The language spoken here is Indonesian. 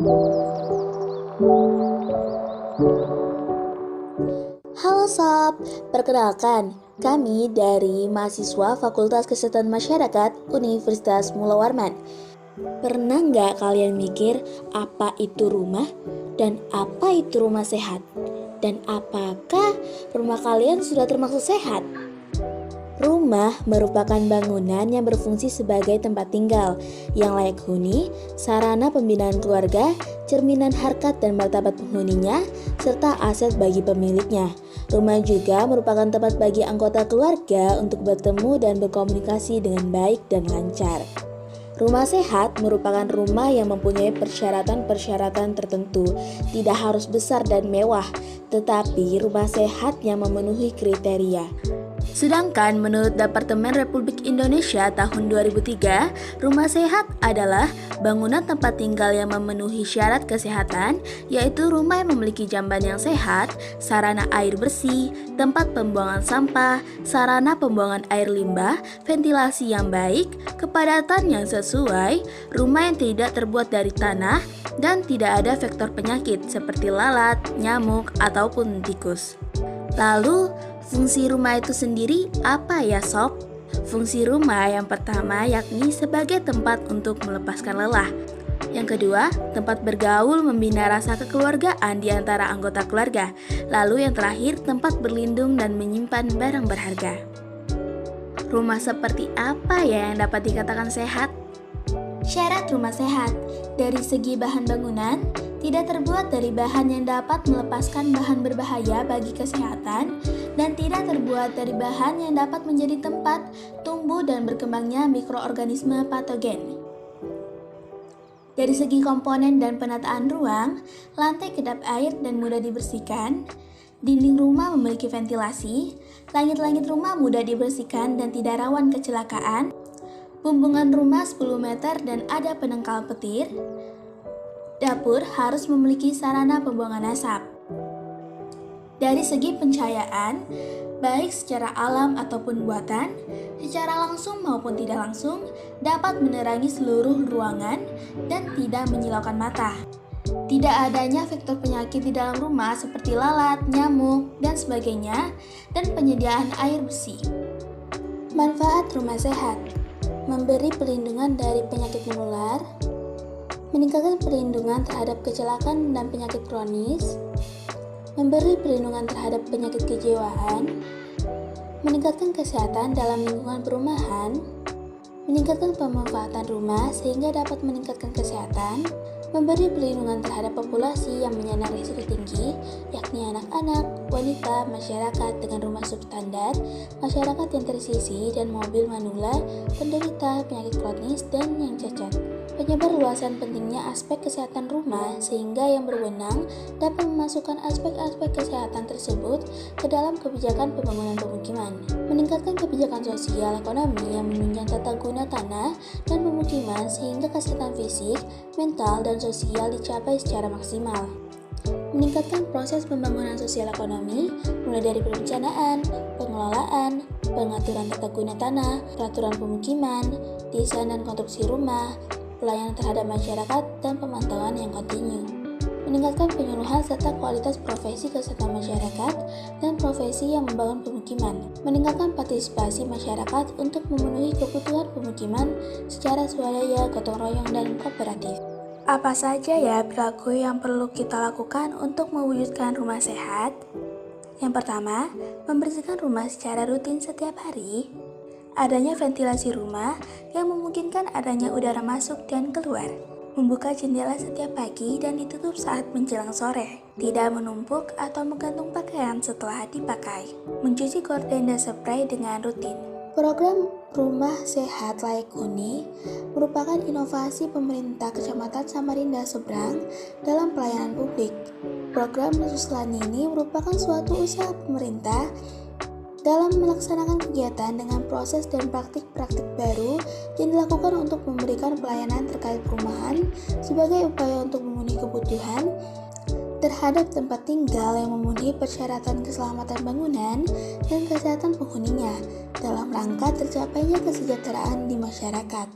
Halo Sob, perkenalkan, kami dari mahasiswa Fakultas Kesehatan Masyarakat Universitas Mula Warman. Pernah nggak kalian mikir apa itu rumah dan apa itu rumah sehat? Dan apakah rumah kalian sudah termasuk sehat? Rumah merupakan bangunan yang berfungsi sebagai tempat tinggal yang layak huni, sarana pembinaan keluarga, cerminan harkat dan martabat penghuninya, serta aset bagi pemiliknya. Rumah juga merupakan tempat bagi anggota keluarga untuk bertemu dan berkomunikasi dengan baik dan lancar. Rumah sehat merupakan rumah yang mempunyai persyaratan-persyaratan tertentu, tidak harus besar dan mewah, tetapi rumah sehat yang memenuhi kriteria. Sedangkan menurut Departemen Republik Indonesia tahun 2003, rumah sehat adalah bangunan tempat tinggal yang memenuhi syarat kesehatan, yaitu rumah yang memiliki jamban yang sehat, sarana air bersih, tempat pembuangan sampah, sarana pembuangan air limbah, ventilasi yang baik, kepadatan yang sesuai, rumah yang tidak terbuat dari tanah, dan tidak ada vektor penyakit seperti lalat, nyamuk, ataupun tikus. Lalu, fungsi rumah itu sendiri apa ya Sob? Fungsi rumah yang pertama yakni sebagai tempat untuk melepaskan lelah. Yang kedua, tempat bergaul membina rasa kekeluargaan di antara anggota keluarga. Lalu yang terakhir, tempat berlindung dan menyimpan barang berharga. Rumah seperti apa ya yang dapat dikatakan sehat? Syarat rumah sehat, dari segi bahan bangunan, tidak terbuat dari bahan yang dapat melepaskan bahan berbahaya bagi kesehatan, dan tidak terbuat dari bahan yang dapat menjadi tempat tumbuh dan berkembangnya mikroorganisme patogen. Dari segi komponen dan penataan ruang, lantai kedap air dan mudah dibersihkan, dinding rumah memiliki ventilasi, langit-langit rumah mudah dibersihkan dan tidak rawan kecelakaan, bumbungan rumah 10 meter dan ada penangkal petir. Dapur harus memiliki sarana pembuangan asap. Dari segi pencahayaan, baik secara alam ataupun buatan, secara langsung maupun tidak langsung, dapat menerangi seluruh ruangan dan tidak menyilaukan mata. Tidak adanya vektor penyakit di dalam rumah seperti lalat, nyamuk, dan sebagainya, dan penyediaan air bersih. Manfaat rumah sehat: memberi perlindungan dari penyakit menular, meningkatkan perlindungan terhadap kecelakaan dan penyakit kronis, memberi perlindungan terhadap penyakit kejiwaan, meningkatkan kesehatan dalam lingkungan perumahan, meningkatkan pemanfaatan rumah sehingga dapat meningkatkan kesehatan, memberi perlindungan terhadap populasi yang menyandang risiko tinggi, yakni anak-anak, wanita, masyarakat dengan rumah substandar, masyarakat yang tersisih, dan mobil manula, penderita penyakit kronis, dan yang cacat. Penyebar luasan pentingnya aspek kesehatan rumah sehingga yang berwenang dapat memasukkan aspek-aspek kesehatan tersebut ke dalam kebijakan pembangunan pemukiman. Meningkatkan kebijakan sosial ekonomi yang menunjang tata guna tanah dan pemukiman sehingga kesehatan fisik, mental, dan sosial dicapai secara maksimal. Meningkatkan proses pembangunan sosial ekonomi mulai dari perencanaan, pengelolaan, pengaturan tata guna tanah, peraturan pemukiman, desain dan konstruksi rumah, pelayanan terhadap masyarakat, dan pemantauan yang kontinu. Meningkatkan penyuluhan serta kualitas profesi kesehatan masyarakat dan profesi yang membangun pemukiman. Meningkatkan partisipasi masyarakat untuk memenuhi kebutuhan pemukiman secara swadaya, gotong royong, dan kooperatif. Apa saja ya perilaku yang perlu kita lakukan untuk mewujudkan rumah sehat? Yang pertama, membersihkan rumah secara rutin setiap hari. Adanya ventilasi rumah yang memungkinkan adanya udara masuk dan keluar. Membuka jendela setiap pagi dan ditutup saat menjelang sore. Tidak menumpuk atau menggantung pakaian setelah dipakai. Mencuci gorden dan spray dengan rutin. Program Rumah Sehat Layak Huni merupakan inovasi pemerintah Kecamatan Samarinda Seberang dalam pelayanan publik. Program Nususlani ini merupakan suatu usaha pemerintah dalam melaksanakan kegiatan dengan proses dan praktik-praktik baru yang dilakukan untuk memberikan pelayanan terkait perumahan sebagai upaya untuk memenuhi kebutuhan terhadap tempat tinggal yang memenuhi persyaratan keselamatan bangunan dan kesehatan penghuninya dalam rangka tercapainya kesejahteraan di masyarakat.